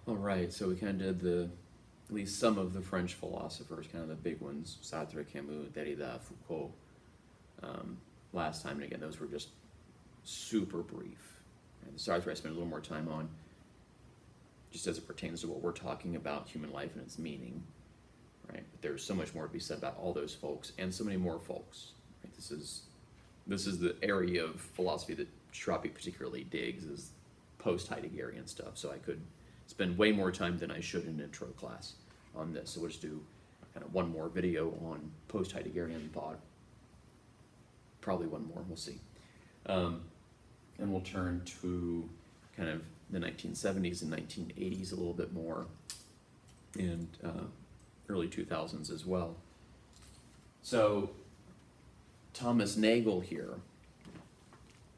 All right, so we kind of did at least some of the French philosophers, kind of the big ones, Sartre, Camus, Derrida, Foucault. Last time, and again, those were just super brief. And the Sartre I spent a little more time on, just as it pertains to what we're talking about, human life and its meaning, right? But there's so much more to be said about all those folks, and so many more folks. Right? This is the area of philosophy that Schrappe particularly digs, is post-Heideggerian stuff. So I could spend way more time than I should in an intro class on this. So we'll just do kind of one more video on post-Heideggerian thought. Probably one more, we'll see. And we'll turn to kind of the 1970s and 1980s a little bit more, and early 2000s as well. So Thomas Nagel here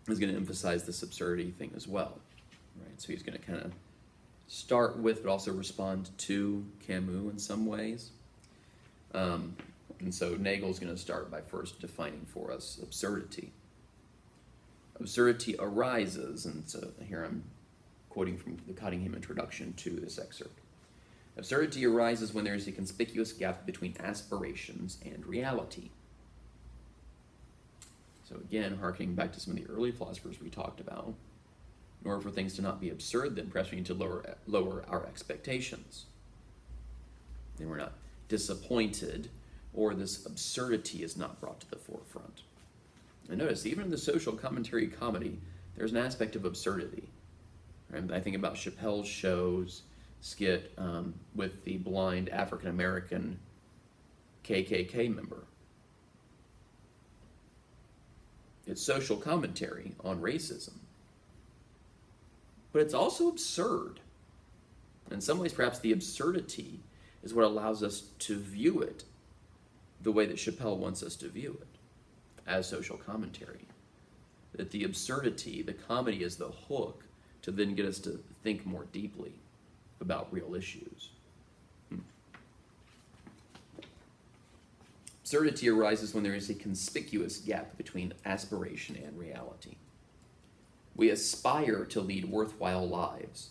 is going to emphasize this absurdity thing as well, right? So he's going to kind of start with, but also respond to Camus in some ways. And so Nagel's going to start by first defining for us absurdity. Absurdity arises, and so here I'm quoting from the Cottingham introduction to this excerpt. Absurdity arises when there is a conspicuous gap between aspirations and reality. So again, harkening back to some of the early philosophers we talked about, in order for things to not be absurd, then perhaps we need to lower our expectations. Then we're not disappointed, or this absurdity is not brought to the forefront. And notice, even in the social commentary comedy, there's an aspect of absurdity. Right? I think about Chappelle's show's skit with the blind African-American KKK member. It's social commentary on racism. But it's also absurd. In some ways, perhaps the absurdity is what allows us to view it the way that Chappelle wants us to view it, as social commentary. That the absurdity, the comedy, is the hook to then get us to think more deeply about real issues. Absurdity arises when there is a conspicuous gap between aspiration and reality. We aspire to lead worthwhile lives.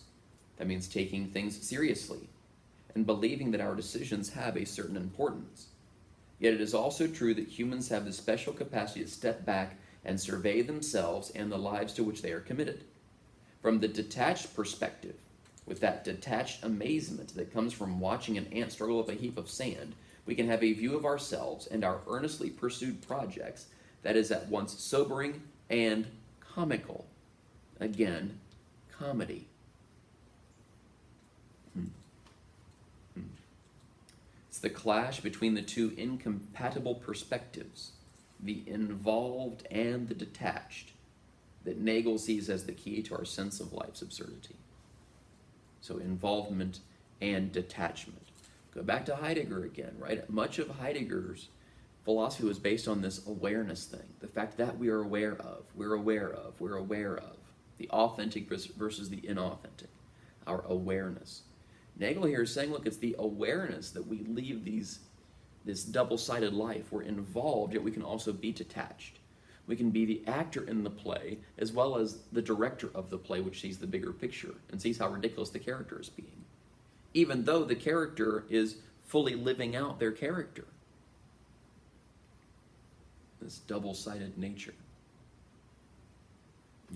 That means taking things seriously and believing that our decisions have a certain importance. Yet it is also true that humans have the special capacity to step back and survey themselves and the lives to which they are committed. From the detached perspective, with that detached amazement that comes from watching an ant struggle up a heap of sand, we can have a view of ourselves and our earnestly pursued projects that is at once sobering and comical. Again, comedy. It's the clash between the two incompatible perspectives, the involved and the detached, that Nagel sees as the key to our sense of life's absurdity. So involvement and detachment. Go back to Heidegger again, right? Much of Heidegger's philosophy was based on this awareness thing, the fact that we are aware of, we're aware of, we're aware of, the authentic versus the inauthentic, our awareness. Nagel here is saying, look, it's the awareness that we leave this double-sided life. We're involved, yet we can also be detached. We can be the actor in the play as well as the director of the play, which sees the bigger picture and sees how ridiculous the character is being, even though the character is fully living out their character. This double-sided nature.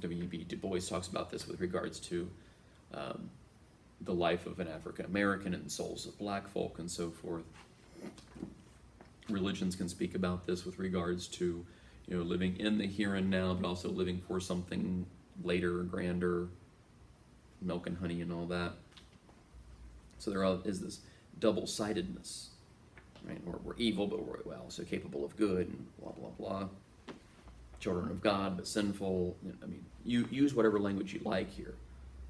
W.E.B. Du Bois talks about this with regards to the life of an African American and souls of black folk and so forth. Religions can speak about this with regards to, living in the here and now, but also living for something later, grander, milk and honey and all that. So there is this double-sidedness, right? We're evil, but we're also capable of good, and blah, blah, blah. Children of God, but sinful. You use whatever language you like here.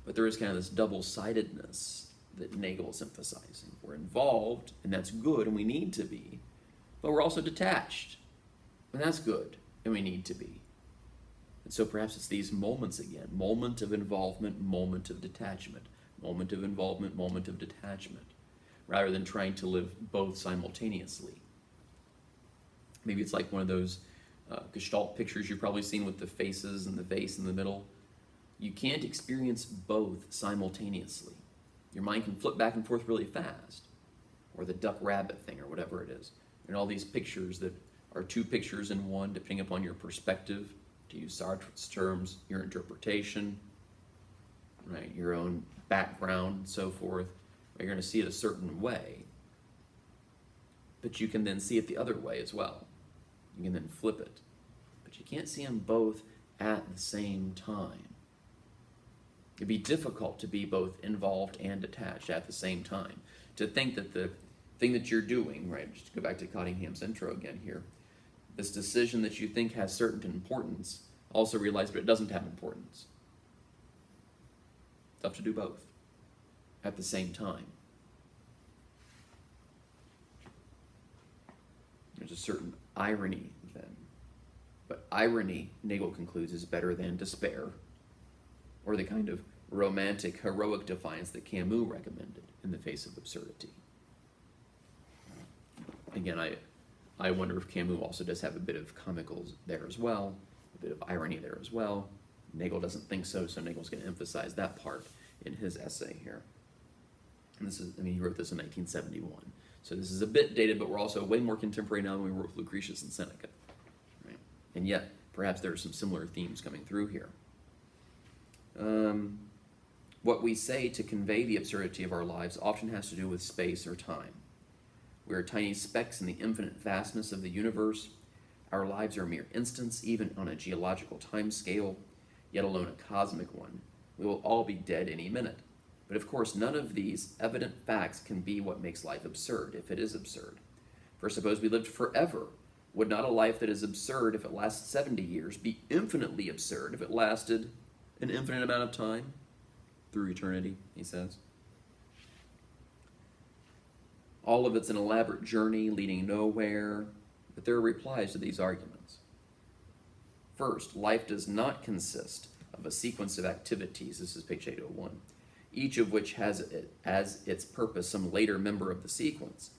But there is kind of this double-sidedness that Nagel is emphasizing. We're involved, and that's good, and we need to be. But we're also detached, and that's good, and we need to be. And so perhaps it's these moments again, moment of involvement, moment of detachment, moment of involvement, moment of detachment, rather than trying to live both simultaneously. Maybe it's like one of those Gestalt pictures you've probably seen with the faces and the vase in the middle. You can't experience both simultaneously. Your mind can flip back and forth really fast. Or the duck rabbit thing, or whatever it is. And all these pictures that are two pictures in one, depending upon your perspective, to use Sartre's terms, your interpretation, right, your own background, and so forth. You're going to see it a certain way, but you can then see it the other way as well. You can then flip it, but you can't see them both at the same time. It'd be difficult to be both involved and detached at the same time. To think that the thing that you're doing, right, just to go back to Cottingham's intro again here, this decision that you think has certain importance, also realize but it doesn't have importance. It's tough to do both at the same time. There's a certain irony then. But irony, Nagel concludes, is better than despair, or the kind of romantic, heroic defiance that Camus recommended in the face of absurdity. Again, I wonder if Camus also does have a bit of comical there as well, a bit of irony there as well. Nagel doesn't think so, so Nagel's going to emphasize that part in his essay here. And this is, he wrote this in 1971. So this is a bit dated, but we're also way more contemporary now than we were with Lucretius and Seneca. Right? And yet, perhaps there are some similar themes coming through here. What we say to convey the absurdity of our lives often has to do with space or time. We are tiny specks in the infinite vastness of the universe. Our lives are mere instants, even on a geological time scale, yet alone a cosmic one. We will all be dead any minute. But of course, none of these evident facts can be what makes life absurd, if it is absurd. For suppose we lived forever. Would not a life that is absurd if it lasts 70 years be infinitely absurd if it lasted an infinite amount of time? Through eternity, he says. All of it's an elaborate journey leading nowhere, but there are replies to these arguments. First, life does not consist of a sequence of activities, this is page 801, each of which has as its purpose some later member of the sequence.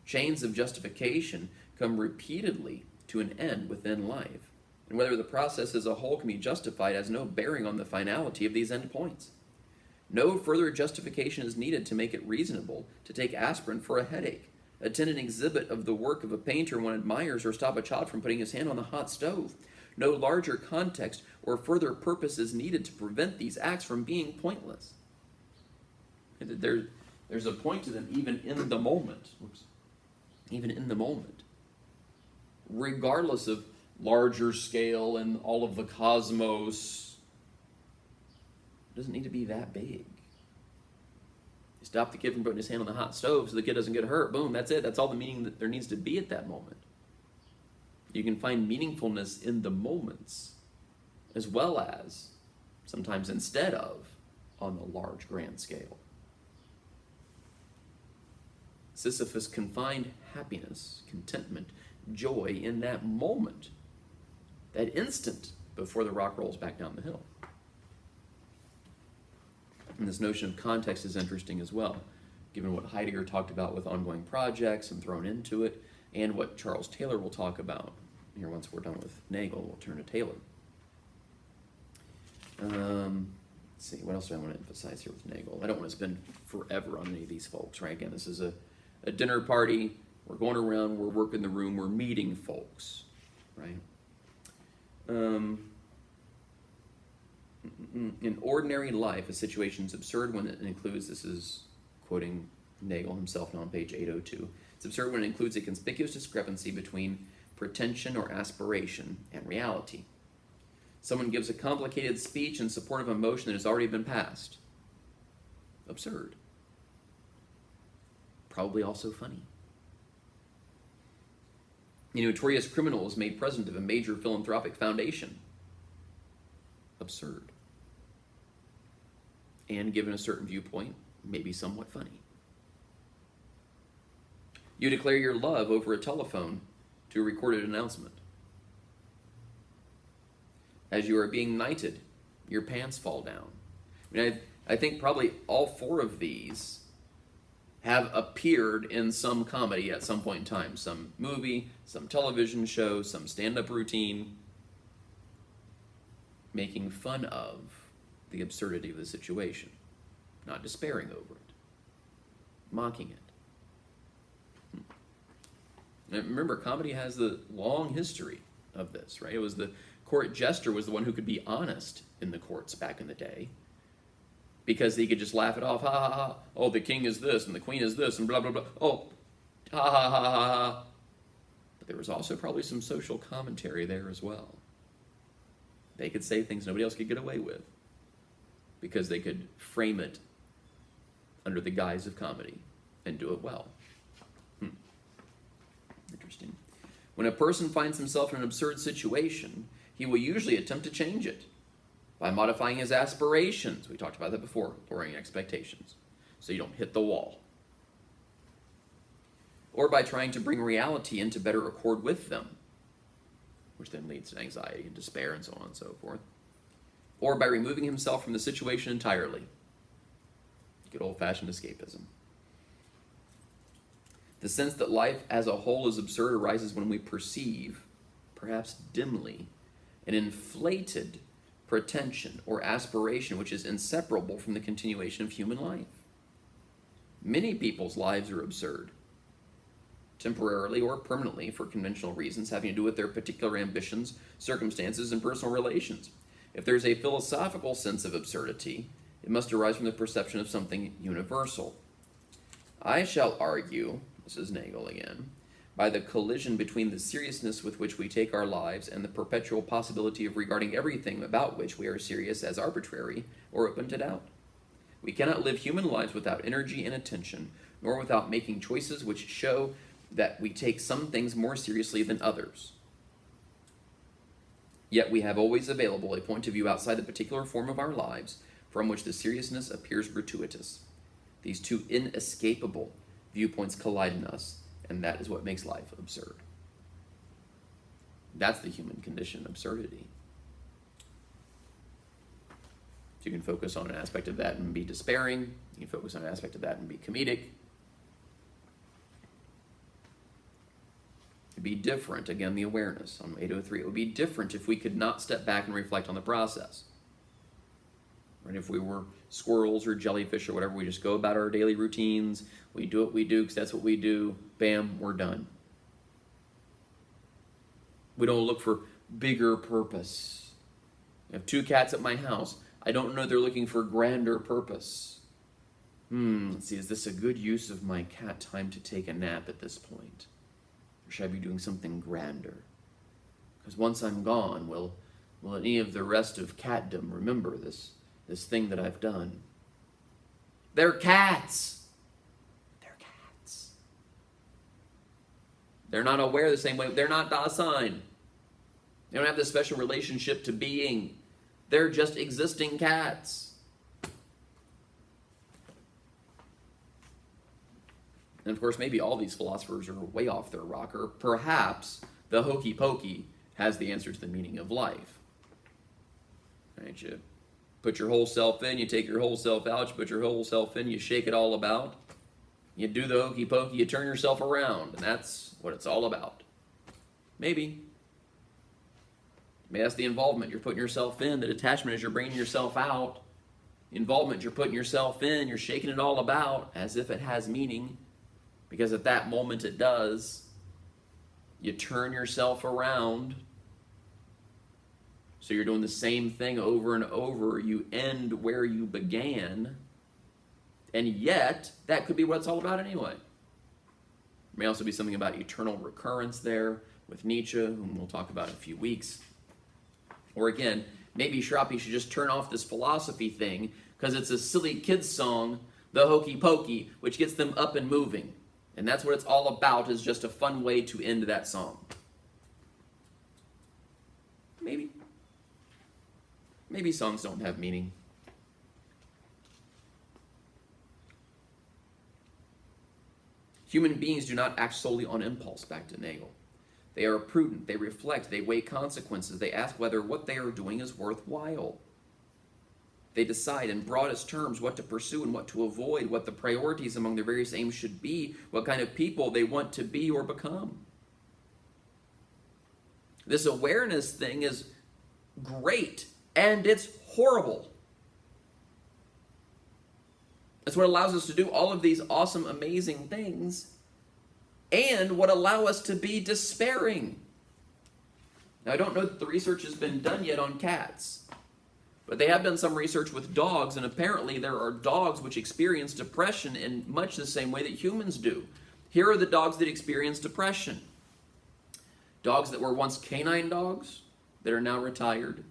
Chains of justification come repeatedly to an end within life, and whether the process as a whole can be justified has no bearing on the finality of these endpoints. No further justification is needed to make it reasonable to take aspirin for a headache, attend an exhibit of the work of a painter one admires, or stop a child from putting his hand on the hot stove. No larger context or further purpose is needed to prevent these acts from being pointless. There's a point to them even in the moment. Even in the moment. Regardless of larger scale and all of the cosmos, it doesn't need to be that big. You stop the kid from putting his hand on the hot stove so the kid doesn't get hurt. Boom, that's it. That's all the meaning that there needs to be at that moment. You can find meaningfulness in the moments, as well as, sometimes instead of, on the large grand scale. Sisyphus can find happiness, contentment, joy in that moment, that instant before the rock rolls back down the hill. And this notion of context is interesting as well, given what Heidegger talked about with ongoing projects and thrown into it, and what Charles Taylor will talk about. Here, once we're done with Nagel, we'll turn to Taylor. Let's see, what else do I want to emphasize here with Nagel? I don't want to spend forever on any of these folks, right? Again, this is a dinner party. We're going around, we're working the room, we're meeting folks, right? In ordinary life, a situation is absurd when it includes, this is quoting Nagel himself now on page 802, it's absurd when it includes a conspicuous discrepancy between pretension or aspiration and reality. Someone gives a complicated speech in support of a motion that has already been passed. Absurd. Probably also funny. A notorious criminal is made president of a major philanthropic foundation. Absurd. And given a certain viewpoint, maybe somewhat funny. You declare your love over a telephone to a recorded announcement. As you are being knighted, your pants fall down. I think probably all four of these have appeared in some comedy at some point in time. Some movie, some television show, some stand-up routine, making fun of the absurdity of the situation. not despairing over it, mocking it. And remember, comedy has the long history of this, right? It was the court jester was the one who could be honest in the courts back in the day, because he could just laugh it off. Ha ha ha. Oh, the king is this and the queen is this and blah blah blah. Oh, ha ha ha ha ha. But there was also probably some social commentary there as well. They could say things nobody else could get away with because they could frame it under the guise of comedy and do it well. Interesting. When a person finds himself in an absurd situation, he will usually attempt to change it by modifying his aspirations. We talked about that before, lowering expectations, so you don't hit the wall. Or by trying to bring reality into better accord with them, which then leads to anxiety and despair and so on and so forth. Or by removing himself from the situation entirely. Good old-fashioned escapism. The sense that life as a whole is absurd arises when we perceive, perhaps dimly, an inflated pretension or aspiration which is inseparable from the continuation of human life. Many people's lives are absurd, temporarily or permanently for conventional reasons having to do with their particular ambitions, circumstances, and personal relations. If there's a philosophical sense of absurdity, it must arise from the perception of something universal. I shall argue, this is Nagel again, by the collision between the seriousness with which we take our lives and the perpetual possibility of regarding everything about which we are serious as arbitrary or open to doubt. We cannot live human lives without energy and attention, nor without making choices which show that we take some things more seriously than others. Yet we have always available a point of view outside the particular form of our lives from which the seriousness appears gratuitous. These two inescapable viewpoints collide in us, and that is what makes life absurd. That's the human condition, absurdity. So you can focus on an aspect of that and be despairing. You can focus on an aspect of that and be comedic. It'd be different, again, the awareness on 803. It would be different if we could not step back and reflect on the process. Right? If we were squirrels or jellyfish or whatever, we just go about our daily routines. We do what we do because that's what we do. Bam, we're done. We don't look for bigger purpose. I have 2 cats at my house. I don't know they're looking for grander purpose. Let's see, is this a good use of my cat time to take a nap at this point? Or should I be doing something grander? Because once I'm gone, will any of the rest of catdom remember this thing that I've done? They're cats. They're cats. They're not aware the same way. They're not docile. They don't have this special relationship to being. They're just existing cats. And of course, maybe all these philosophers are way off their rocker. Perhaps the hokey pokey has the answer to the meaning of life. Right? You put your whole self in, you take your whole self out, you put your whole self in, you shake it all about. You do the hokey pokey, you turn yourself around, and that's what it's all about. Maybe. Maybe that's the involvement. You're putting yourself in. The detachment is you're bringing yourself out. The involvement, you're putting yourself in. You're shaking it all about as if it has meaning. Because at that moment it does. You turn yourself around. So you're doing the same thing over and over. You end where you began. And yet, that could be what it's all about anyway. There may also be something about eternal recurrence there with Nietzsche, whom we'll talk about in a few weeks. Or again, maybe Schrappe should just turn off this philosophy thing because it's a silly kid's song, the hokey pokey, which gets them up and moving. And that's what it's all about, is just a fun way to end that song. Maybe. Maybe songs don't have meaning. Human beings do not act solely on impulse, back to Nagel. They are prudent, they reflect, they weigh consequences, they ask whether what they are doing is worthwhile. They decide in broadest terms what to pursue and what to avoid, what the priorities among their various aims should be, what kind of people they want to be or become. This awareness thing is great, and it's horrible. It's what allows us to do all of these awesome, amazing things, and what allow us to be despairing. Now, I don't know that the research has been done yet on cats, but they have done some research with dogs, and apparently there are dogs which experience depression in much the same way that humans do. Here are the dogs that experience depression. Dogs that were once canine dogs that are now retired.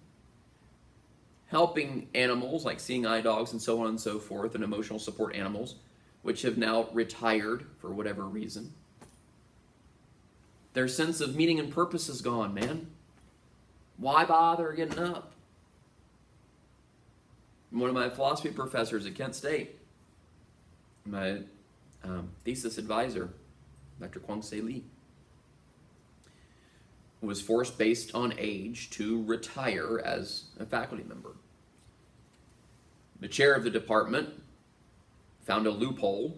Helping animals like seeing eye dogs and so on and so forth, and emotional support animals, which have now retired for whatever reason. Their sense of meaning and purpose is gone, man. Why bother getting up? One of my philosophy professors at Kent State, my thesis advisor, Dr. Kwang-Se Lee, was forced based on age to retire as a faculty member. The chair of the department found a loophole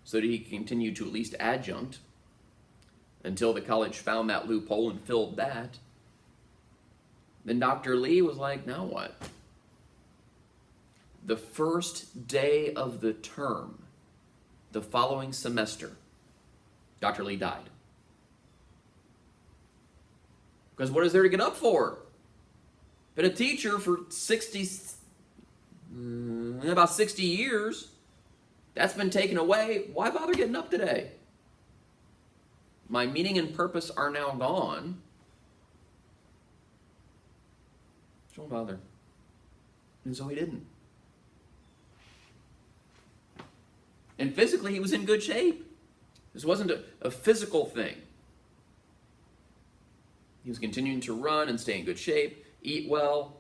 so that he could continue to at least adjunct until the college found that loophole and filled that. Then Dr. Lee was like, now what? The first day of the term, the following semester, Dr. Lee died. Because what is there to get up for? Been a teacher for about 60 years. That's been taken away. Why bother getting up today? My meaning and purpose are now gone. Don't bother. And so he didn't. And physically, he was in good shape. This wasn't a physical thing. He was continuing to run and stay in good shape, eat well.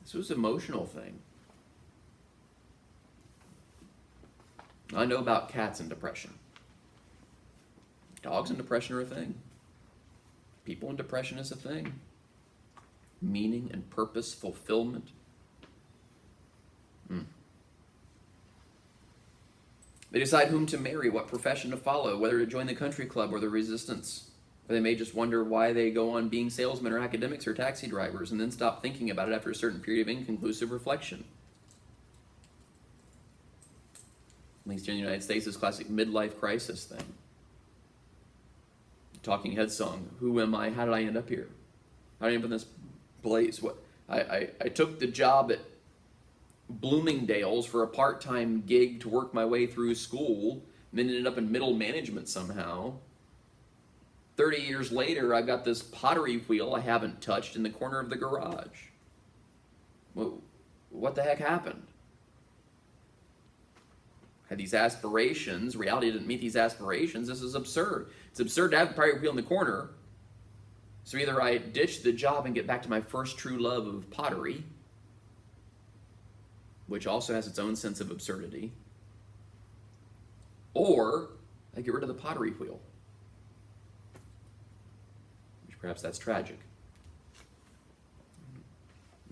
This was an emotional thing. I know about cats and depression. Dogs and depression are a thing. People and depression is a thing. Meaning and purpose, fulfillment. They decide whom to marry, what profession to follow, whether to join the country club or the resistance. Or they may just wonder why they go on being salesmen or academics or taxi drivers and then stop thinking about it after a certain period of inconclusive reflection. At least here in the United States, this classic midlife crisis thing. Talking Heads song, who am I? How did I end up here? How did I end up in this place? What? I took the job at Bloomingdale's for a part-time gig to work my way through school, and then ended up in middle management somehow. 30 years later, I've got this pottery wheel I haven't touched in the corner of the garage. What the heck happened? Had these aspirations, reality didn't meet these aspirations. This is absurd. It's absurd to have a pottery wheel in the corner. So either I ditch the job and get back to my first true love of pottery, which also has its own sense of absurdity, or I get rid of the pottery wheel. Which perhaps that's tragic.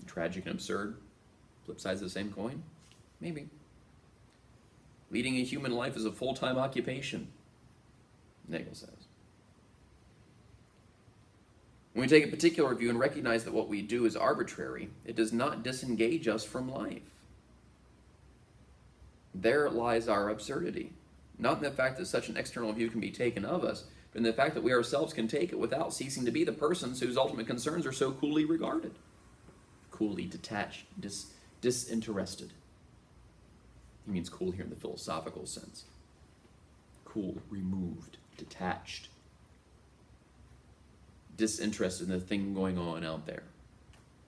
Tragic and absurd, flip sides of the same coin? Maybe. Leading a human life is a full-time occupation, Nagel says. When we take a particular view and recognize that what we do is arbitrary, it does not disengage us from life. There lies our absurdity. Not in the fact that such an external view can be taken of us, but in the fact that we ourselves can take it without ceasing to be the persons whose ultimate concerns are so coolly regarded. Coolly detached, disinterested. He means cool here in the philosophical sense. Cool, removed, detached. Disinterested in the thing going on out there.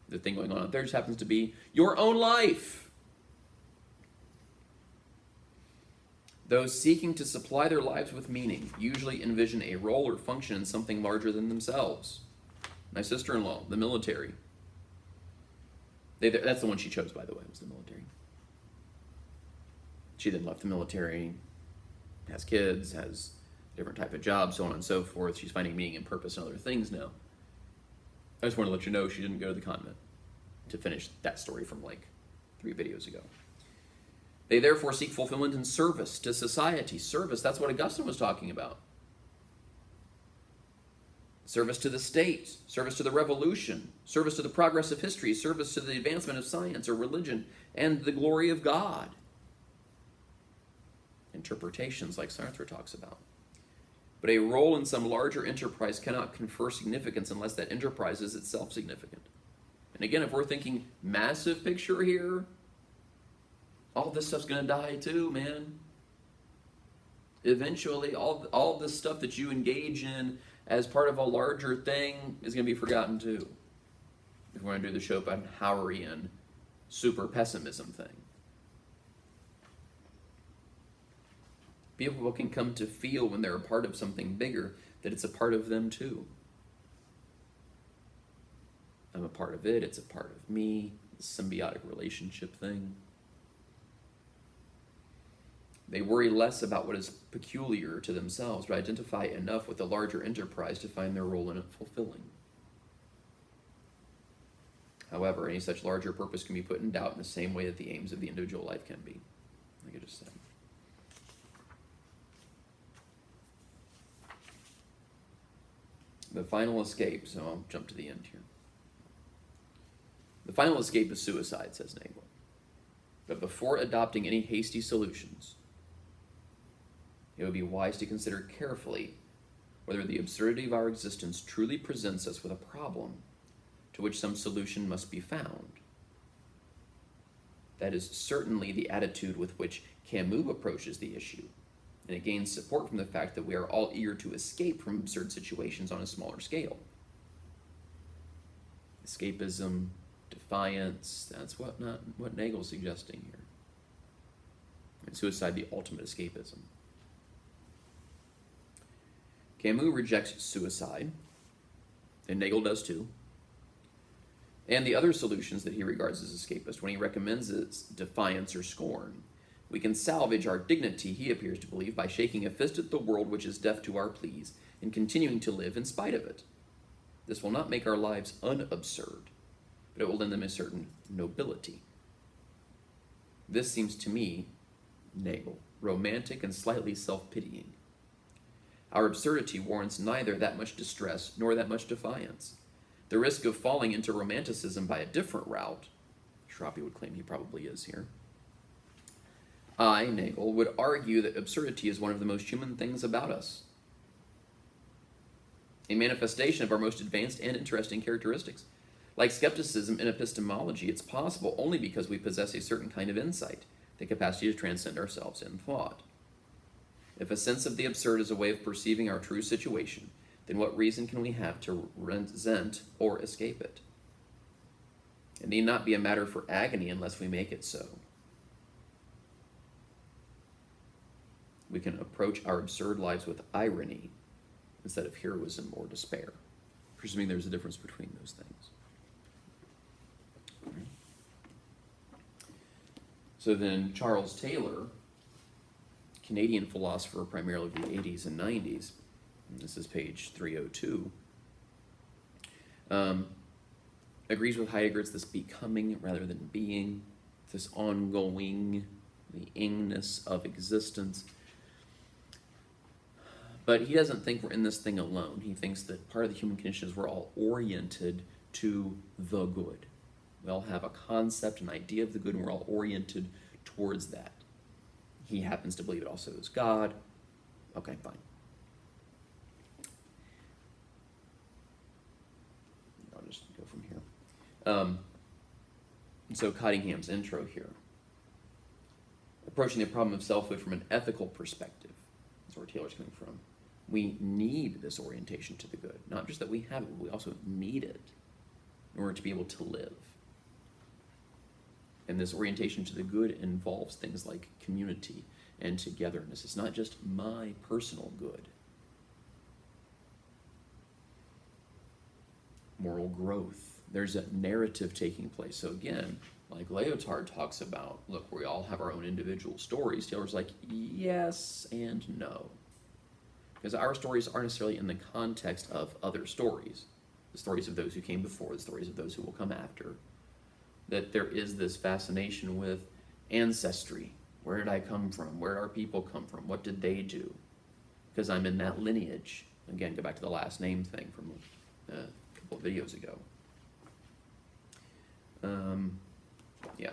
The thing going on out there just happens to be your own life. Those seeking to supply their lives with meaning usually envision a role or function in something larger than themselves. My sister-in-law, the military. That's the one she chose, by the way, was the military. She then left the military, has kids, has a different type of job, so on and so forth. She's finding meaning and purpose in other things now. I just want to let you know she didn't go to the continent, to finish that story from like 3 videos ago. They therefore seek fulfillment in service to society. Service, that's what Augustine was talking about. service to the state, service to the revolution, service to the progress of history, service to the advancement of science or religion, and the glory of God. Interpretations like Sartre talks about. But a role in some larger enterprise cannot confer significance unless that enterprise is itself significant. And again, if we're thinking massive picture here, all this stuff's going to die too, man. Eventually, all this stuff that you engage in as part of a larger thing is going to be forgotten too. If we're going to do the Schopenhauerian super pessimism thing. People can come to feel when they're a part of something bigger that it's a part of them too. I'm a part of it, it's a part of me, the symbiotic relationship thing. They worry less about what is peculiar to themselves, but identify enough with the larger enterprise to find their role in it fulfilling. However, any such larger purpose can be put in doubt in the same way that the aims of the individual life can be, like I just said. The final escape, so I'll jump to the end here. The final escape is suicide, says Nagel. But before adopting any hasty solutions, it would be wise to consider carefully whether the absurdity of our existence truly presents us with a problem to which some solution must be found. That is certainly the attitude with which Camus approaches the issue, and it gains support from the fact that we are all eager to escape from absurd situations on a smaller scale. Escapism, defiance, that's what Nagel's suggesting here. And suicide, the ultimate escapism. Camus rejects suicide, and Nagel does too, and the other solutions that he regards as escapist when he recommends its defiance or scorn. We can salvage our dignity, he appears to believe, by shaking a fist at the world which is deaf to our pleas and continuing to live in spite of it. This will not make our lives unabsurd, but it will lend them a certain nobility. This seems to me, Nagel, romantic and slightly self-pitying. Our absurdity warrants neither that much distress nor that much defiance. The risk of falling into romanticism by a different route, Schrappe would claim he probably is here, I, Nagel, would argue that absurdity is one of the most human things about us, a manifestation of our most advanced and interesting characteristics. Like skepticism in epistemology, it's possible only because we possess a certain kind of insight, the capacity to transcend ourselves in thought. If a sense of the absurd is a way of perceiving our true situation, then what reason can we have to resent or escape it? It need not be a matter for agony unless we make it so. We can approach our absurd lives with irony instead of heroism or despair, presuming there's a difference between those things. So then Charles Taylor, Canadian philosopher primarily of the 80s and 90s, and this is page 302, agrees with Heidegger. It's this becoming rather than being, this ongoing, the ingness of existence. But he doesn't think we're in this thing alone. He thinks that part of the human condition is we're all oriented to the good. We all have a concept, an idea of the good, and we're all oriented towards that. He happens to believe it also is God. Okay, fine. I'll just go from here. So Cottingham's intro here. Approaching the problem of selfhood from an ethical perspective. That's where Taylor's coming from. We need this orientation to the good. Not just that we have it, but we also need it in order to be able to live. And this orientation to the good involves things like community and togetherness. It's not just my personal good. Moral growth. There's a narrative taking place. So again, like Lyotard talks about, look, we all have our own individual stories. Taylor's like, yes and no. Because our stories aren't necessarily in the context of other stories. The stories of those who came before, the stories of those who will come after. That there is this fascination with ancestry. Where did I come from? Where did our people come from? What did they do? Because I'm in that lineage. Again, go back to the last name thing from a couple of videos ago. Yeah.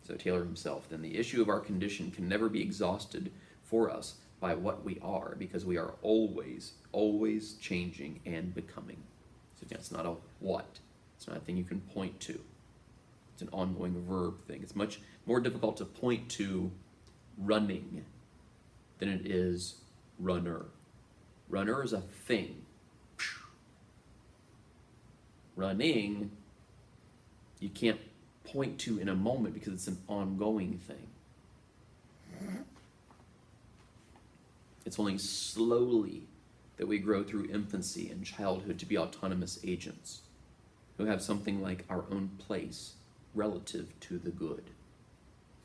So Taylor himself, then the issue of our condition can never be exhausted for us by what we are, because we are always, always changing and becoming. So again, it's not a what. It's not a thing you can point to. It's an ongoing verb thing. It's much more difficult to point to running than it is runner. Runner is a thing. Running, you can't point to in a moment because it's an ongoing thing. It's only slowly that we grow through infancy and childhood to be autonomous agents who have something like our own place relative to the good.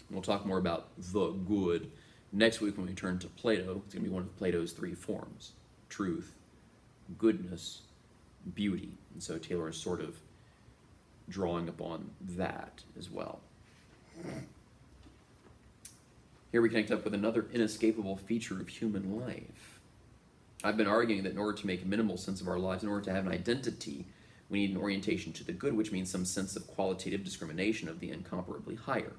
And we'll talk more about the good next week when we turn to Plato. It's going to be one of Plato's three forms: truth, goodness, beauty. And so Taylor is sort of drawing upon that as well. Here we connect up with another inescapable feature of human life. I've been arguing that in order to make minimal sense of our lives, in order to have an identity, we need an orientation to the good, which means some sense of qualitative discrimination of the incomparably higher.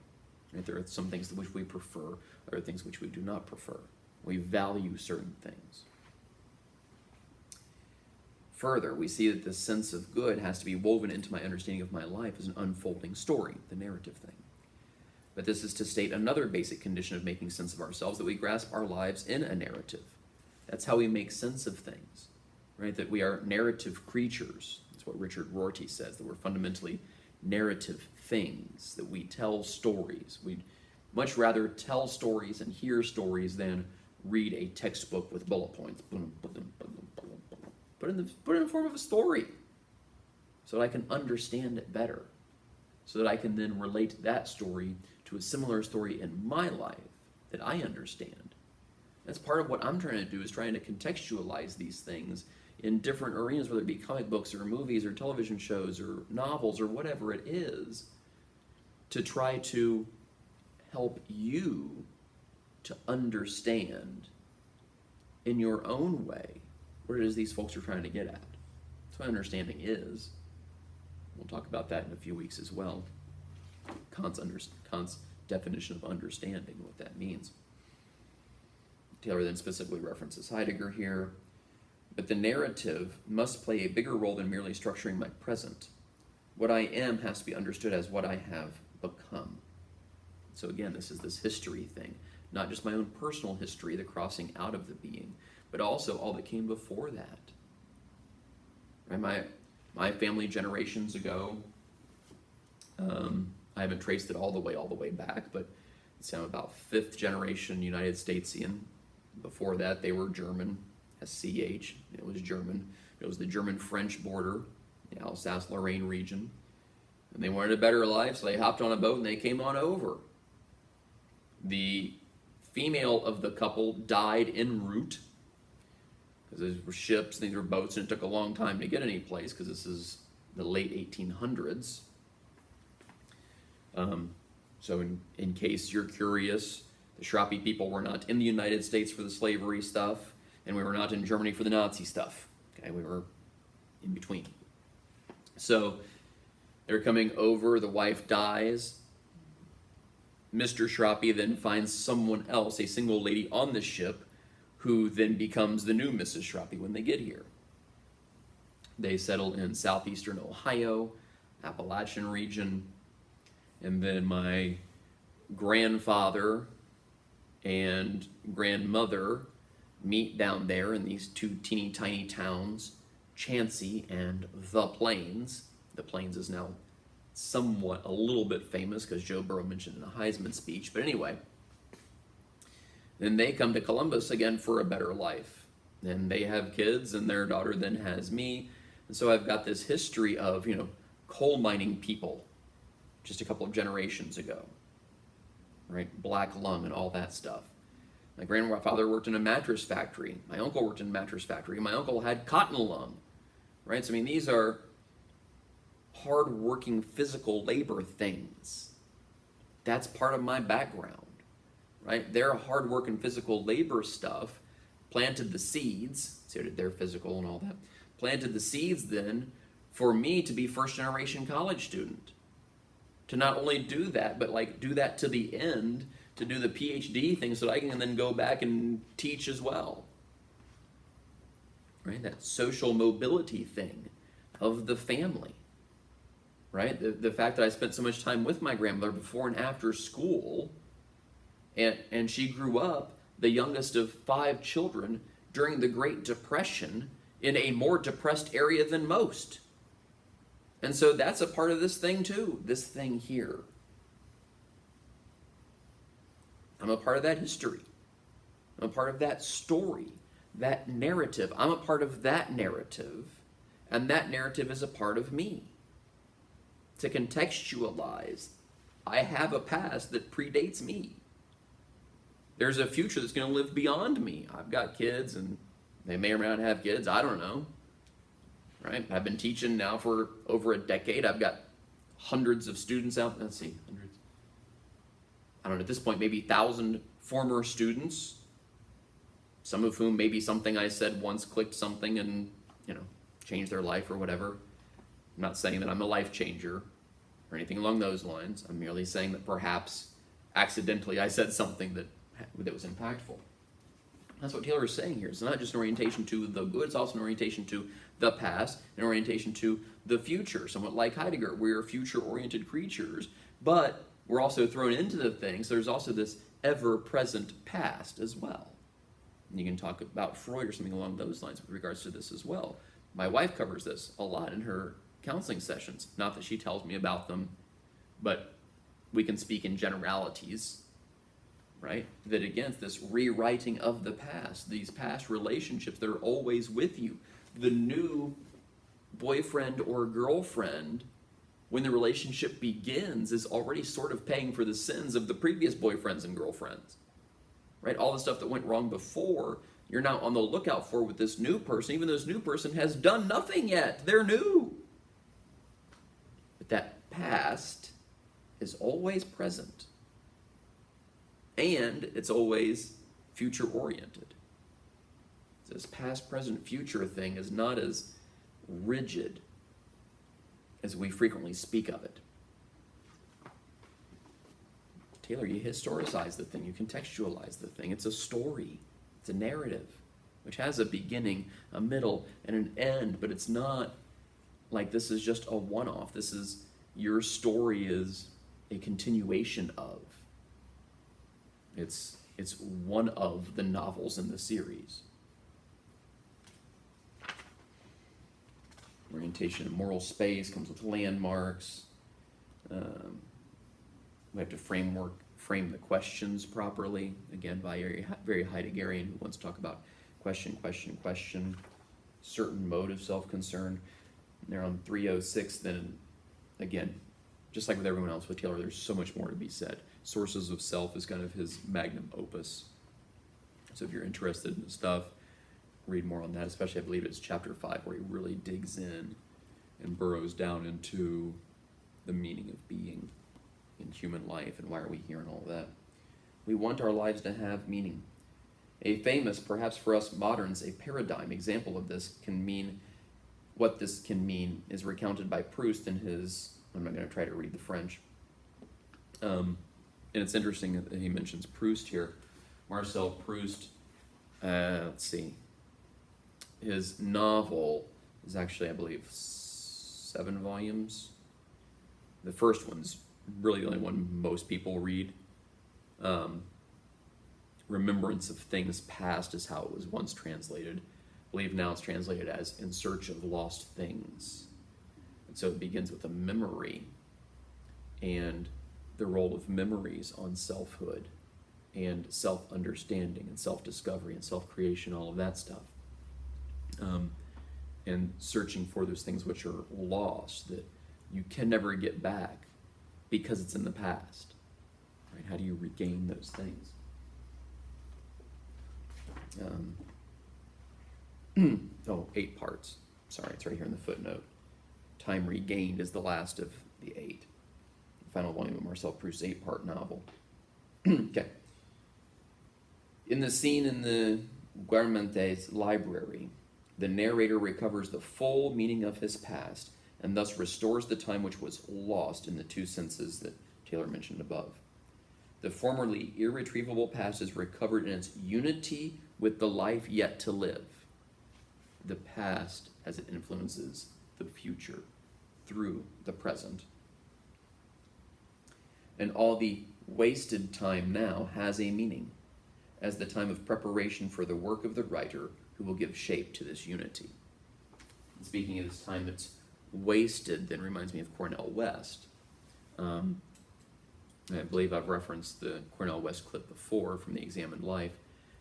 Right? There are some things which we prefer, there are things which we do not prefer. We value certain things. Further, we see that this sense of good has to be woven into my understanding of my life as an unfolding story, the narrative thing. But this is to state another basic condition of making sense of ourselves, that we grasp our lives in a narrative. That's how we make sense of things, right? That we are narrative creatures. That's what Richard Rorty says, that we're fundamentally narrative things, that we tell stories. We'd much rather tell stories and hear stories than read a textbook with bullet points. Put it in the form of a story so that I can understand it better, so that I can then relate that story to a similar story in my life that I understand. That's part of what I'm trying to do, is trying to contextualize these things in different arenas, whether it be comic books or movies or television shows or novels or whatever it is, to try to help you to understand in your own way what it is these folks are trying to get at. That's what understanding is. We'll talk about that in a few weeks as well. Kant's definition of understanding, what that means. Taylor then specifically references Heidegger here. But the narrative must play a bigger role than merely structuring my present. What I am has to be understood as what I have become. So again, this is this history thing. Not just my own personal history, the crossing out of the being, but also all that came before that. Right? My family generations ago, I haven't traced it all the way back, but it's about 5th generation United Statesian. Before that, they were German, SCH. It was German. It was the German-French border, the Alsace-Lorraine region. And they wanted a better life, so they hopped on a boat and they came on over. The female of the couple died en route, because these were ships, these were boats, and it took a long time to get any place, because this is the late 1800s. So in case you're curious, the Schrappe people were not in the United States for the slavery stuff, and we were not in Germany for the Nazi stuff. Okay, we were in between. So they're coming over, the wife dies. Mr. Schrappe then finds someone else, a single lady on the ship, who then becomes the new Mrs. Schrappe when they get here. They settle in southeastern Ohio, Appalachian region, and then my grandfather and grandmother meet down there in these two teeny tiny towns, Chansey and The Plains. The Plains is now somewhat a little bit famous because Joe Burrow mentioned in a Heisman speech, but anyway. Then they come to Columbus again for a better life. And they have kids, and their daughter then has me. And so I've got this history of, coal mining people just a couple of generations ago, right? Black lung and all that stuff. My grandfather worked in a mattress factory. My uncle worked in a mattress factory. My uncle had cotton lung, right? So, these are hard-working physical labor things. That's part of my background, right? Their hard-working physical labor stuff planted the seeds, so they're physical and all that, planted the seeds then for me to be first generation college student. To not only do that, but like do that to the end, to do the PhD thing so that I can then go back and teach as well. Right? That social mobility thing of the family. Right? The fact that I spent so much time with my grandmother before and after school, and she grew up the youngest of 5 children during the Great Depression in a more depressed area than most. And so that's a part of this thing too, this thing here. I'm a part of that history. I'm a part of that story, that narrative. I'm a part of that narrative, and that narrative is a part of me. To contextualize, I have a past that predates me. There's a future that's going to live beyond me. I've got kids, and they may or may not have kids. I don't know. Right? I've been teaching now for over a decade. I've got hundreds of students out. Let's see, hundreds. I don't know, at this point, maybe 1,000 former students, some of whom maybe something I said once clicked something and, changed their life or whatever. I'm not saying that I'm a life changer or anything along those lines. I'm merely saying that perhaps accidentally I said something that was impactful. That's what Taylor is saying here. It's not just an orientation to the good, it's also an orientation to the past, an orientation to the future. Somewhat like Heidegger, we're future-oriented creatures, but we're also thrown into the thing, so there's also this ever-present past as well. And you can talk about Freud or something along those lines with regards to this as well. My wife covers this a lot in her counseling sessions. Not that she tells me about them, but we can speak in generalities, right? That again, this rewriting of the past, these past relationships that are always with you. The new boyfriend or girlfriend, when the relationship begins, is already sort of paying for the sins of the previous boyfriends and girlfriends, right? All the stuff that went wrong before, you're now on the lookout for with this new person, even though this new person has done nothing yet. They're new. But that past is always present. And it's always future-oriented. This past, present, future thing is not as rigid as we frequently speak of it. Taylor, you historicize the thing, you contextualize the thing. It's a story, it's a narrative, which has a beginning, a middle, and an end, but it's not like this is just a one-off. This is, your story is a continuation of. It's one of the novels in the series. Orientation and moral space comes with landmarks. We have to frame the questions properly. Again, by a very Heideggerian who wants to talk about question, certain mode of self-concern. And they're on 306, then again, just like with everyone else with Taylor, there's so much more to be said. Sources of Self is kind of his magnum opus. So if you're interested in the stuff, read more on that, especially I believe it's chapter 5 where he really digs in and burrows down into the meaning of being in human life and why are we here and all of that. We want our lives to have meaning. A famous, perhaps for us moderns, a paradigm example of this what this can mean is recounted by Proust in his, I'm not going to try to read the French. And it's interesting that he mentions Proust here. Marcel Proust, let's see. His novel is actually, I believe, 7 volumes. The first one's really the only one most people read. Remembrance of Things Past is how it was once translated. I believe now it's translated as In Search of Lost Things. And so it begins with a memory and the role of memories on selfhood and self-understanding and self-discovery and self-creation, all of that stuff. And searching for those things which are lost, that you can never get back because it's in the past. Right? How do you regain those things? 8 parts. Sorry, it's right here in the footnote. Time Regained is the last of the 8. The final volume of Marcel Proust's 8-part novel. Okay. In the scene in the Guermante's library, the narrator recovers the full meaning of his past and thus restores the time which was lost in the two senses that Taylor mentioned above. The formerly irretrievable past is recovered in its unity with the life yet to live. The past as it influences the future through the present. And all the wasted time now has a meaning, as the time of preparation for the work of the writer who will give shape to this unity. And speaking of this time that's wasted, then reminds me of Cornel West. I believe I've referenced the Cornel West clip before from the Examined Life.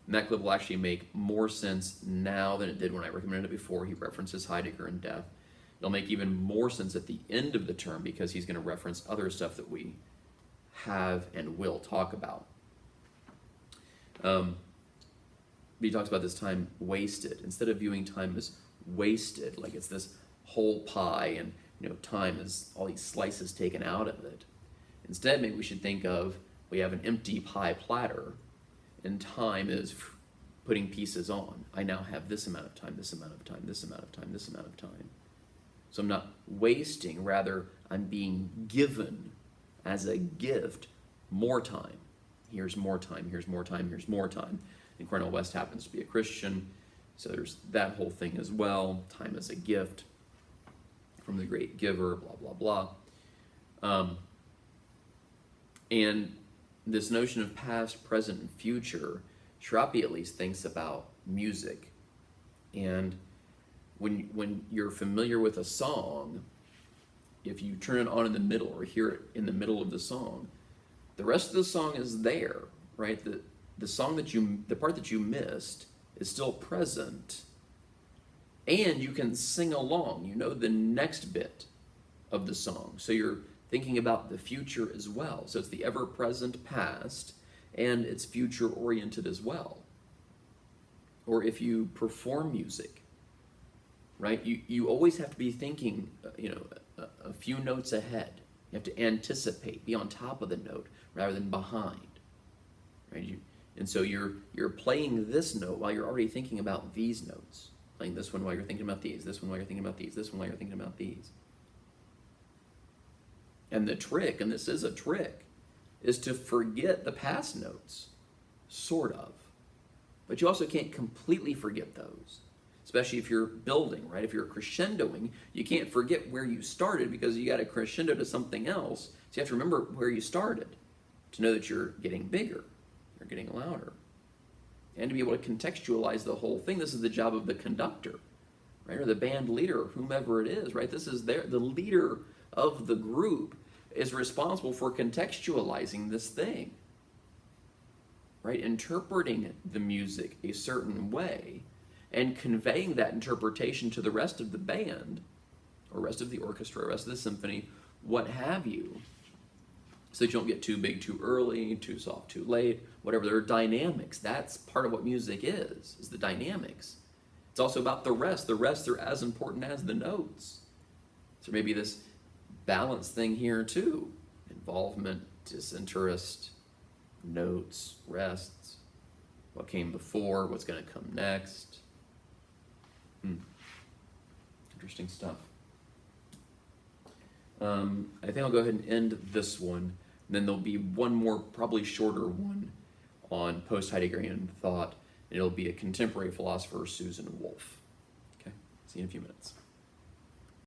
And that clip will actually make more sense now than it did when I recommended it before. He references Heidegger and death. It'll make even more sense at the end of the term because he's going to reference other stuff that we have and will talk about. He talks about this time wasted. Instead of viewing time as wasted, like it's this whole pie and time is all these slices taken out of it. Instead, maybe we should think of, we have an empty pie platter, and time is putting pieces on. I now have this amount of time, this amount of time, this amount of time, this amount of time. So I'm not wasting, rather I'm being given as a gift more time. Here's more time, here's more time, here's more time. And Cornel West happens to be a Christian, so there's that whole thing as well. Time as a gift from the great giver, blah, blah, blah. And this notion of past, present, and future, Schrappe at least thinks about music. And when you're familiar with a song, if you turn it on in the middle or hear it in the middle of the song, the rest of the song is there, right? The song the part that you missed is still present, and you can sing along. You know the next bit of the song, so you're thinking about the future as well. So it's the ever-present past, and it's future-oriented as well. Or if you perform music, right? You always have to be thinking, a few notes ahead. You have to anticipate, be on top of the note rather than behind, right? And so you're playing this note while you're already thinking about these notes. Playing this one while you're thinking about these, this one while you're thinking about these, this one while you're thinking about these. And the trick, and this is a trick, is to forget the past notes, sort of. But you also can't completely forget those, especially if you're building, right? If you're crescendoing, you can't forget where you started because you got to crescendo to something else. So you have to remember where you started to know that you're getting bigger, you're getting louder. And to be able to contextualize the whole thing. This is the job of the conductor, right? Or the band leader, or whomever it is, right? This is the leader of the group is responsible for contextualizing this thing, right? Interpreting the music a certain way and conveying that interpretation to the rest of the band or rest of the orchestra, rest of the symphony, what have you, so that you don't get too big too early, too soft too late, whatever. There are dynamics. That's part of what music is the dynamics. It's also about the rest. The rest are as important as the notes. So maybe this balance thing here too. Involvement, disinterest, notes, rests, what came before, what's going to come next. Interesting stuff. I think I'll go ahead and end this one. And then there'll be one more, probably shorter one on post-Heideggerian thought. And it'll be a contemporary philosopher, Susan Wolf. Okay, see you in a few minutes.